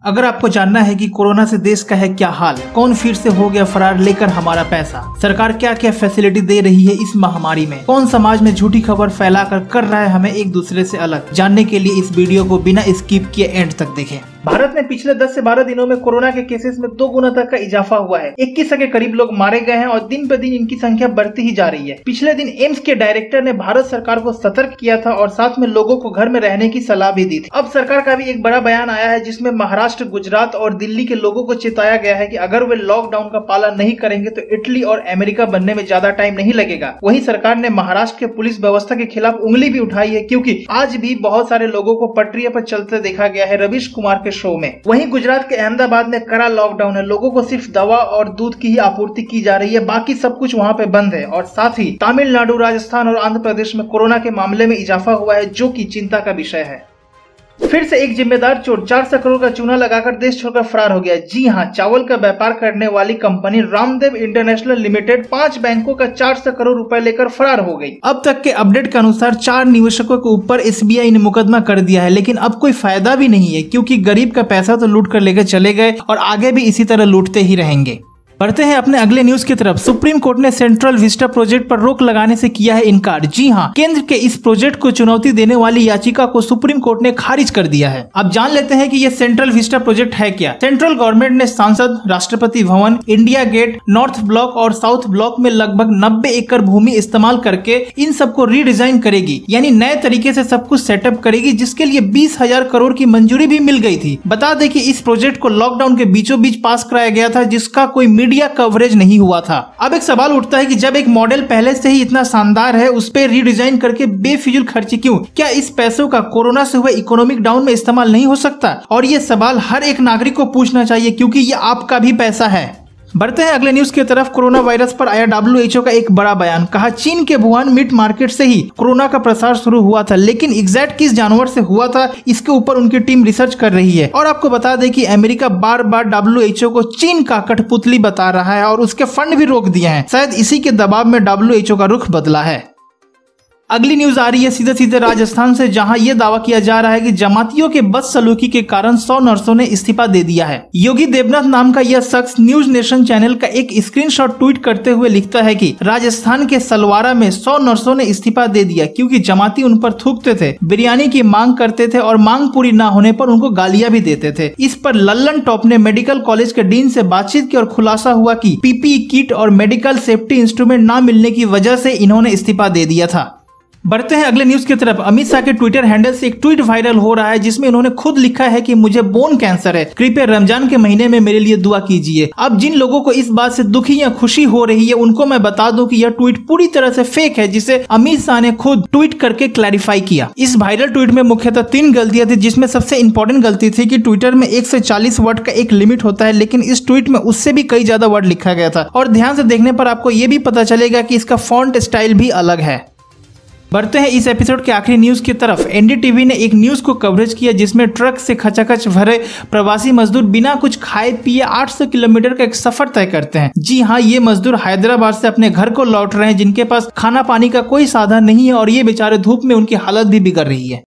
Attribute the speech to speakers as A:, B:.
A: अगर आपको जानना है कि कोरोना से देश का है क्या हाल, कौन फिर से हो गया फरार लेकर हमारा पैसा, सरकार क्या क्या फैसिलिटी दे रही है इस महामारी में, कौन समाज में झूठी खबर फैलाकर कर रहा है हमें एक दूसरे से अलग, जानने के लिए इस वीडियो को बिना स्किप किए एंड तक देखें। भारत में पिछले 10 से 12 दिनों में कोरोना के केसेस में 2 गुना तक का इजाफा हुआ है। 21 के करीब लोग मारे गए हैं और दिन पर दिन इनकी संख्या बढ़ती ही जा रही है। पिछले दिन एम्स के डायरेक्टर ने भारत सरकार को सतर्क किया था और साथ में लोगों को घर में रहने की सलाह भी दी थी। अब सरकार का भी एक बड़ा बयान आया है जिसमें महाराष्ट्र, गुजरात और दिल्ली के लोगों को चेताया गया है कि अगर वे लॉकडाउन का पालन नहीं करेंगे तो इटली और अमेरिका बनने में ज्यादा टाइम नहीं लगेगा। वहीं सरकार ने महाराष्ट्र के पुलिस व्यवस्था के खिलाफ उंगली भी उठाई है, क्योंकि आज भी बहुत सारे लोगों को पटरियों पर चलते देखा गया है रवीश कुमार के शो में। वहीं गुजरात के अहमदाबाद में कड़ा लॉकडाउन है। लोगों को सिर्फ दवा और दूध की ही आपूर्ति की जा रही है, बाकी सब कुछ वहां पे बंद है। और साथ ही तमिलनाडु, राजस्थान और आंध्र प्रदेश में कोरोना के मामले में इजाफा हुआ है, जो कि चिंता का विषय है। फिर से एक जिम्मेदार चोर 400 करोड़ का चूना लगाकर देश छोड़कर फरार हो गया। जी हां, चावल का व्यापार करने वाली कंपनी रामदेव इंटरनेशनल लिमिटेड 5 बैंकों का 400 करोड़ रुपए लेकर फरार हो गई। अब तक के अपडेट के अनुसार 4 निवेशकों के ऊपर SBI ने मुकदमा कर दिया है, लेकिन अब कोई फायदा भी नहीं है, क्योंकि गरीब का पैसा तो लूट कर लेकर चले गए और आगे भी इसी तरह लूटते ही रहेंगे। बढ़ते हैं अपने अगले न्यूज की तरफ। सुप्रीम कोर्ट ने सेंट्रल विस्टा प्रोजेक्ट पर रोक लगाने से किया है इनकार। जी हां, केंद्र के इस प्रोजेक्ट को चुनौती देने वाली याचिका को सुप्रीम कोर्ट ने खारिज कर दिया है। अब जान लेते हैं कि यह सेंट्रल विस्टा प्रोजेक्ट है क्या। सेंट्रल गवर्नमेंट ने संसद, Rashtrapati Bhavan, India gate, north block और साउथ ब्लॉक में लगभग 90 एकड़ भूमि इस्तेमाल करके इन सबको रीडिजाइन करेगी, यानी नए तरीके से सब कुछ सेटअप करेगी, जिसके लिए 20,000 करोड़ की मंजूरी भी मिल गई थी। बता दें कि इस प्रोजेक्ट को लॉकडाउन के बीचों बीच पास कराया गया था, जिसका कोई मीडिया कवरेज नहीं हुआ था। अब एक सवाल उठता है कि जब एक मॉडल पहले से ही इतना शानदार है, उस पे रीडिजाइन करके बेफिजूल खर्ची क्यों? क्या इस पैसों का कोरोना से हुए इकोनॉमिक डाउन में इस्तेमाल नहीं हो सकता? और ये सवाल हर एक नागरिक को पूछना चाहिए, क्योंकि ये आपका भी पैसा है। बढ़ते हैं अगले न्यूज की तरफ। कोरोना वायरस पर आया WHO का एक बड़ा बयान। कहा, चीन के वुहान मीट मार्केट से ही कोरोना का प्रसार शुरू हुआ था, लेकिन एग्जैक्ट किस जानवर से हुआ था इसके ऊपर उनकी टीम रिसर्च कर रही है। और आपको बता दें कि अमेरिका बार बार WHO को चीन का कठपुतली बता रहा है और उसके फंड भी रोक दिए हैं। शायद इसी के दबाव में WHO का रुख बदला है। अगली न्यूज आ रही है सीधे सीधे राजस्थान से, जहां यह दावा किया जा रहा है कि जमातियों के बदसलूकी के कारण 100 नर्सों ने इस्तीफा दे दिया है। योगी देवनाथ नाम का यह शख्स न्यूज नेशन चैनल का एक स्क्रीनशॉट ट्वीट करते हुए लिखता है कि राजस्थान के सलवारा में 100 नर्सों ने इस्तीफा दे दिया, क्योंकि जमाती उन पर थूकते थे, बिरयानी की मांग करते थे और मांग पूरी न होने पर उनको गालियां भी देते थे। इस पर लल्लन टॉप ने मेडिकल कॉलेज के डीन से बातचीत की और खुलासा हुआ कि PPE किट और मेडिकल सेफ्टी इंस्ट्रूमेंट न मिलने की वजह से इन्होंने इस्तीफा दे दिया था। बढ़ते हैं अगले न्यूज की तरफ। अमित शाह के ट्विटर हैंडल से एक ट्वीट वायरल हो रहा है, जिसमें उन्होंने खुद लिखा है कि मुझे बोन कैंसर है, कृपया रमजान के महीने में मेरे लिए दुआ कीजिए। अब जिन लोगों को इस बात से दुखी या खुशी हो रही है, उनको मैं बता दूं कि यह ट्वीट पूरी तरह से फेक है, जिसे अमित शाह ने खुद ट्वीट करके क्लैरिफाई किया। इस वायरल ट्वीट में मुख्यतः 3 गलतियां थी, जिसमें सबसे इंपॉर्टेंट गलती थी कि ट्विटर में 1 से 40 वर्ड का एक लिमिट होता है, लेकिन इस ट्वीट में उससे भी कई ज्यादा वर्ड लिखा गया था। और ध्यान से देखने पर आपको ये भी पता चलेगा कि इसका फॉन्ट स्टाइल भी अलग है। बढ़ते हैं इस एपिसोड के आखिरी न्यूज की तरफ। NDTV ने एक न्यूज को कवरेज किया, जिसमें ट्रक से खचाखच भरे प्रवासी मजदूर बिना कुछ खाए पिए 800 किलोमीटर का एक सफर तय करते हैं। जी हाँ, ये मजदूर हैदराबाद से अपने घर को लौट रहे हैं, जिनके पास खाना पानी का कोई साधन नहीं है और ये बेचारे धूप में उनकी हालत भी बिगड़ रही है।